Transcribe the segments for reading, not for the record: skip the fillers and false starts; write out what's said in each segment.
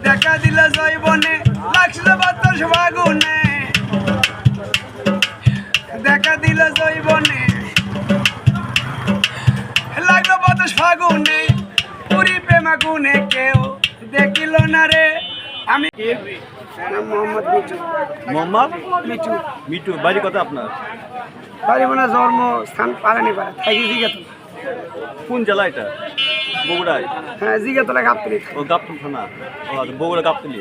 দেখা দিল জৈবনে লাগছিল বাতাস ফাগুনে দেখা দিল জৈবনে লাগলো বাতাস ফাগুনে পুরি প্রেমা গুনে কেউ দেখিল না রে আমি মোহাম্মদ মিঠু। মোহাম্মদ মিঠু মিঠু বাড়ি কথা আপনার? বাড়ি মানে জন্মস্থান পারানি পাড়া থাকি জিগাতলা। কোন জেলা এটা? বগুড়ায়? হ্যাঁ জিগাতলা গাবতলি। ও গাবতলি থানা। ও আচ্ছা, বগুড়া গাবতলি।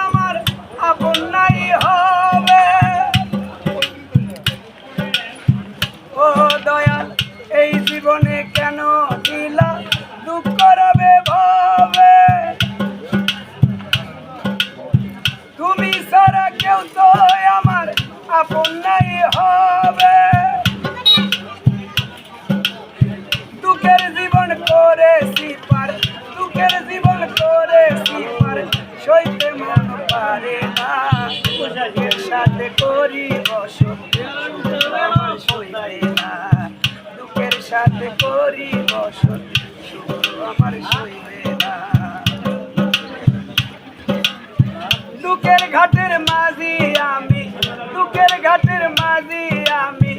আমার আপন নাই হবে ও দয়াল এই জীবনে কেন দিলা দুঃখ রবে ভাবে তুমি সারা কেউ তো আমার আপন নাই হবে দুঃখের জীবন করেছি পার দুঃখের জীবন করেছি পার সইতে মন পারে না দুঃখের সাথে করি বসত আমার সইবে না দুঃখের সাথে করি বসত আমার সইবে না দুঃখের ঘাটের মাঝি আমি দুঃখের ঘাটের মাঝি আমি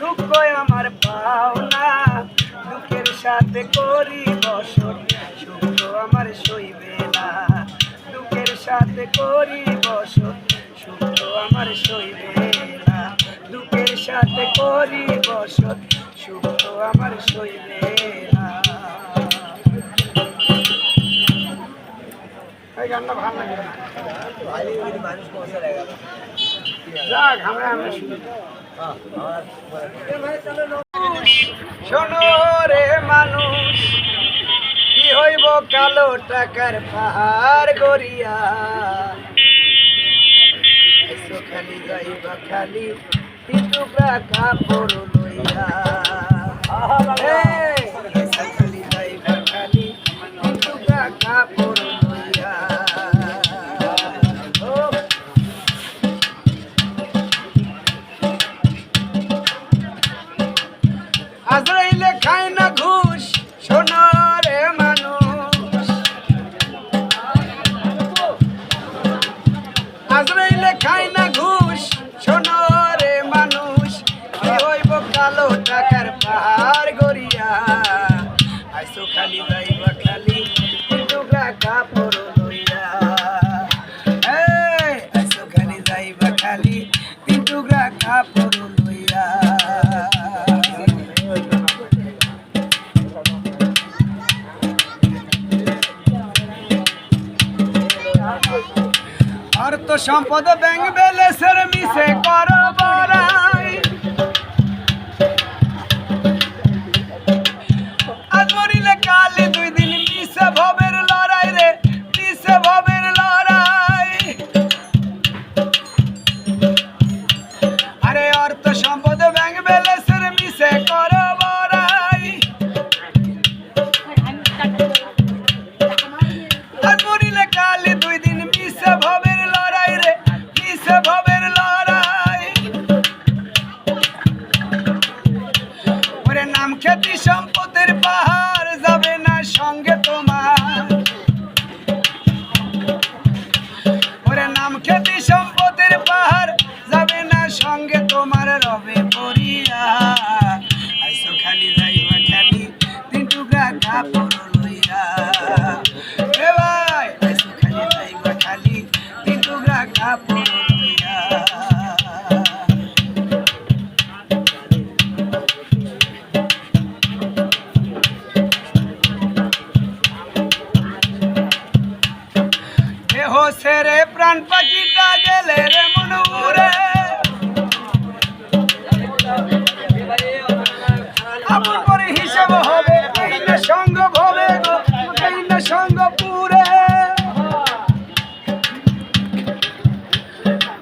দুঃখ আমার পাও না দুঃখের সাথে করি বসত সুখ আমার সইবে না দুঃখের সাথে করি বসত সুখ আমার সইবে না দুঃখের সাথে করি বসত সুখ আমার সইবে না। এই গানটা ভালো লাগে যাক আমরা শোনো রে মানুষ কি হইব কালো টাকার পাহাড় গড়িয়া খালি যাইবা খালি টুকরা কাপড় লইয়া খালি যাইবা খালি টুকরা কাপড় লইয়া আজরাইলে খায় না ঘুষ শোনো রে মানুষ আজরাইলে খায় না ঘুষ শোনো রে মানুষ কি হইব কালো টাকার পাহাড় গড়িয়া আইসো খালি যাইবা খালি টুকরা কাপড় লইয়া আইসো খালি যাইবা খালি টুকরা কাপড় লইয়া অর্থ সম্পদ ব্যাংক ব্যালেন্সের মিশে করো বড়াই আজ মরিলে কালে 2 দিন মিশে ভবের লড়াই রে মিশে ভবের লড়াই আরে অর্থ সম্পদ ব্যাংক ব্যালেন্সের মিশে করো বড়াই আজ মরিলে কালে 2 দিন মিশে ভবের লড়াই রে মিশে ভবের লড়াই ওরে নাম খ্যাতি সম্পদের পাহাড় যাবে না সঙ্গে তোমার ওরে নাম খ্যাতি সম্পদের পাহাড় যাবে না সঙ্গে তোমার রবে পড়িয়া আইসো খালি যাইবা খালি 3 টুকরা কাপড় লইয়া এ ভাই আইসো খালি যাইবা খালি 3 টুকরা কাপড় লইয়া এ হোসে রে প্রাণ পাখিটা গেলে রে মন উড়ে আপন করে হিসাব হবে এই না সঙ্গ ভবে গো এই না সঙ্গ পুরে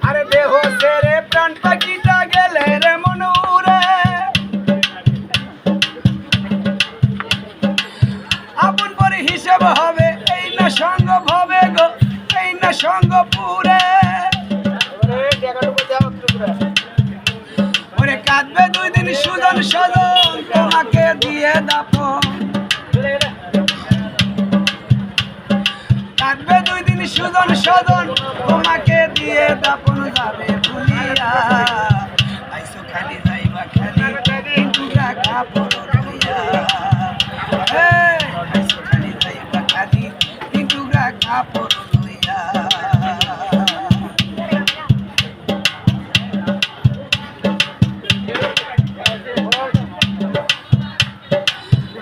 আরে দেহ সঙ্গপুরে ওরে কাঁদবে 2 দিন সুজন সজন তোমাকে দিয়ে দাপন কাঁদবে 2 দিন সুজন সজন তোমাকে দিয়ে দাপন যাবে ভুলিয়া আইসো খালি যাইবা খালি টুকরা কাপড় লইয়া আইসো খালি যাইবা খালি টুকরা কাপড় লইয়া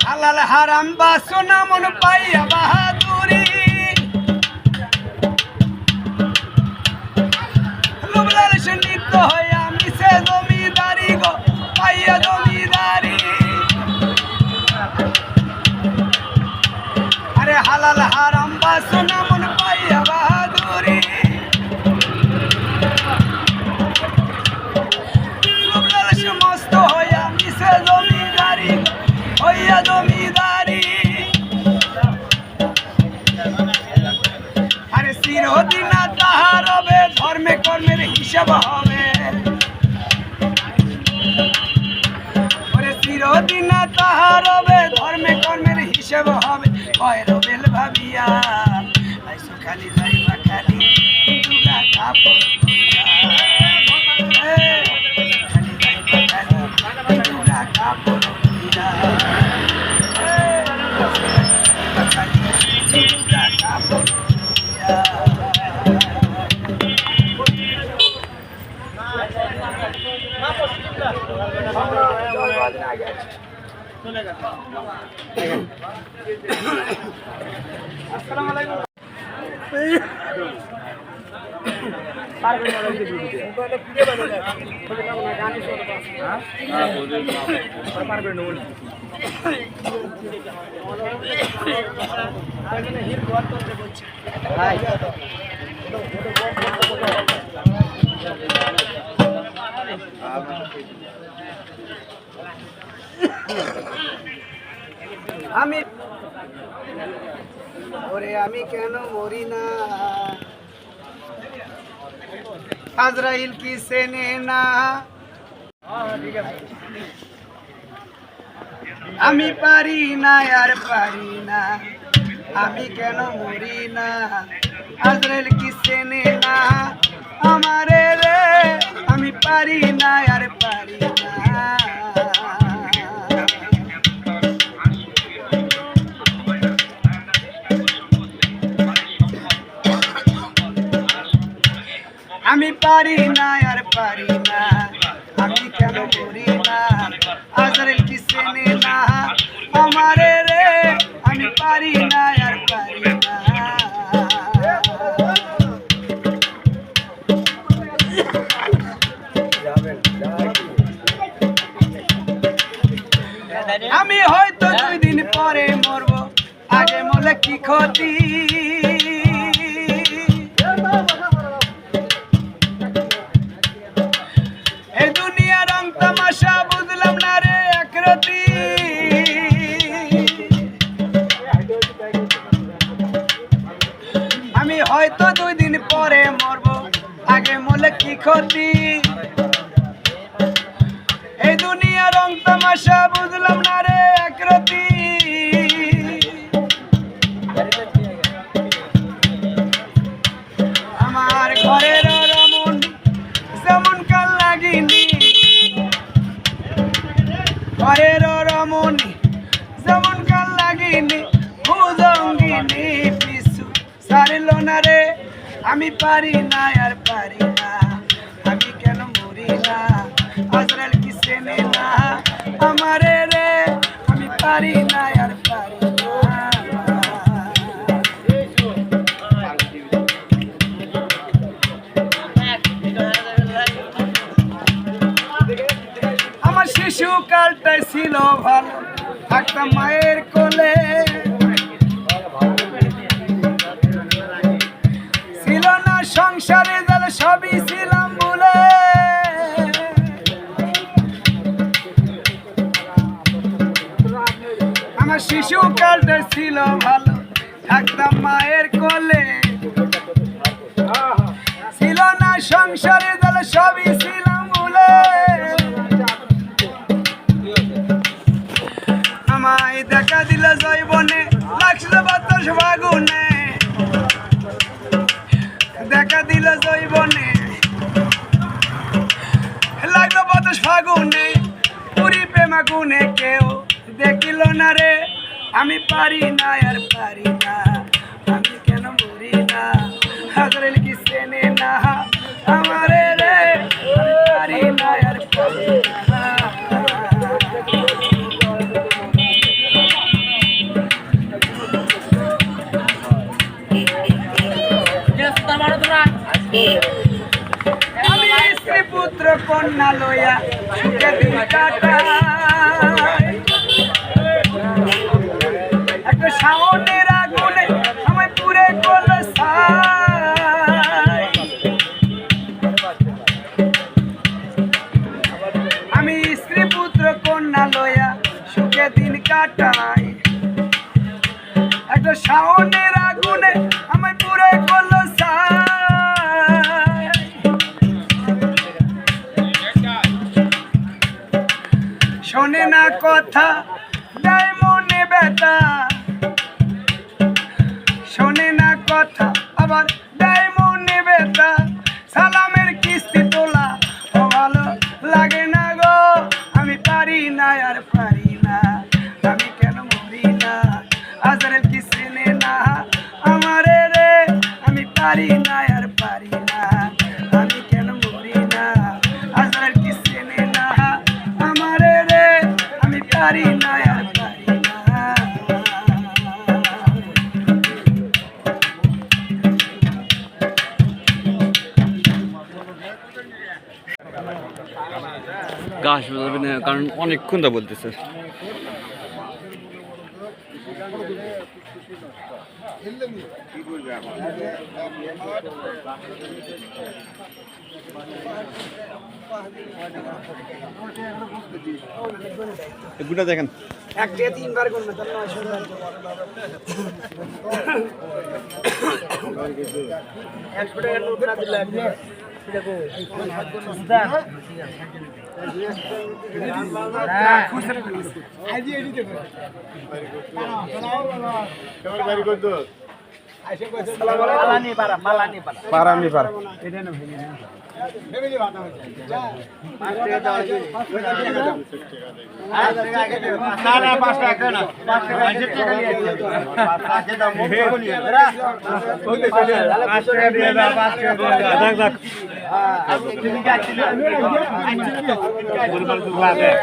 হালাল হারাম বাসনা মন পাইয়া বাহাদুরি লুবলাল সে নিত্য হইয়া মিশে জমিদারি গো পাইয়া জমিদারি আরে হালাল হারাম বাসনা মন পাইয়া বাহাদুরি লুবলাল সে মস্ত হইয়া মিশে জমিদারি গো হইয়া জমিদারি আরে চিরদিন তাহার হবে ধর্মে কর্মের হিসাব হবে ওরে চিরদিন তাহার হবে ধর্মে কর্মের হিসাব হবে কয়ের বেল ভাবিয়া আইসো খালি যাইবা খালি টুকরা কাপড় লইয়া খালি যাইবা খালি টুকরা কাপড় লইয়া আমি ওরে আমি কেন মরি না আজরাইল কি চেনে না আমি পারি না আর পারি না আমি কেন মরি না আজরাইল কি চেনে না আমারে রে আমি পারি না আর পারি না আমি পারি না আর পারি না আমি কেন করি না আজরাইল কি চেনে না আমারে রে আমি পারি না আর পারি না আমি হয়তো 2 দিন পরে মরবো আগে মরলে কি ক্ষতি তামাশা বুঝলাম না রে একরতি আমি হয়তো 2 দিন পরে মরবো আগে মরলে কি ক্ষতি এই দুনিয়া রং তামাশা বুঝলাম না রে একরতি আমার ঘরের রমন যেমন কাল লাগিনি ঘরের রমণী যেমন কাল লাগিনি ভুজঙ্গিনী পিছু সারিল না রে আমি পারি না আর পারি না আমি কেন মরি না আজরাইল কি চেনে না আমারে রে আমি পারি না আর পারি না আমার শিশুকালটাই ছিল ভালো থাকতাম মায়ের কোলে ছিল না সংসারে জাল সবই ছিলাম বলে আমার শিশুকালটাই ছিল ভালো থাকতাম মায়ের কোলে সংসারে দল সবই ছিলাম ভুলে আমায় দেখা দিল জৈবনে লাগছিল বাতাস ফাগুনে দেখা দিল জৈবনে লাগলো বাতাস ফাগুনে পুরি প্রেমা গুনে কেউ দেখিল না রে আমি পারি না আর পারি না আমি কেন মরি না হাজারের কি চেনে না আমারে রে আমি পারি না আর পারি না আমি স্ত্রী পুত্র কন্যা লইয়া সুখে দিন কাটাই একটা শাওনের আগুনে আমায় পুরে কলসাই আমি স্ত্রী পুত্র কন্যা লইয়া সুখে দিন কাটাই একটা শাওনের আগুনে আমায় পুরে কলসাই শোনে না কথা দেয় মনে ব্যথা শোনে না কথা আবার দেয় মনে ব্যথা সালামের কিস্তি তোলা ও ভালো লাগে না গো আমি পারি না আর পারি না আমি কেন মরি না হাজারের কি চেনে না আমারে রে আমি পারি না আর পারি না আমি কেন মরি না হাজারের কি চেনে না আমারে রে আমি পারি না আর পারি না গাছ বাজাবে না কারণ অনেকক্ষণ তা বলতেছে। এগুলা দেখেন একটা তিনবার করবে তার 900 টাকা নোট না দিলে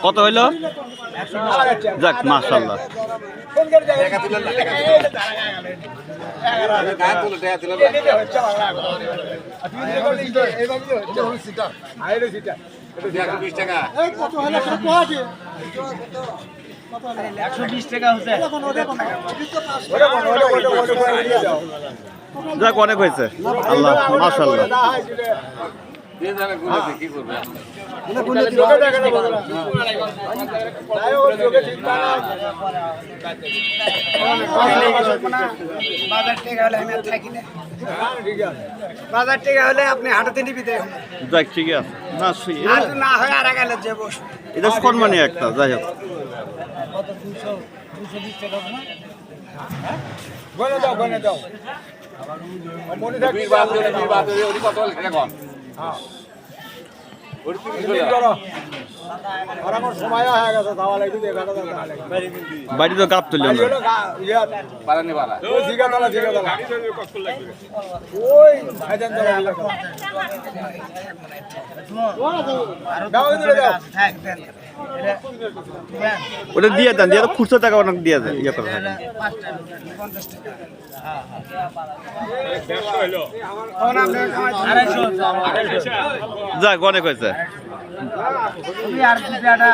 কত হইলো? যাক মাশাআল্লাহ। যাক অনেক হয়েছে আল্লাহ মাশাআল্লাহ। বাজার টেকা হলে আপনি হাঁটাতে নিবি দেখ যাক ঠিক আছে না হয় আর গেলে যে বস এটা সম্মানী একটা যাই হোক বলে দাও বলে দাও মনে থাকবে বাড়ি তো কাপ তুললাম ওটা দিয়ে দেন, দিয়ে তো খুচরো টাকা অনেক দিয়ে দেন, ইয়ে করে থাকেন। 50 টাকা। যাক, অনেক হয়েছে। তুমি আর 2 টাকা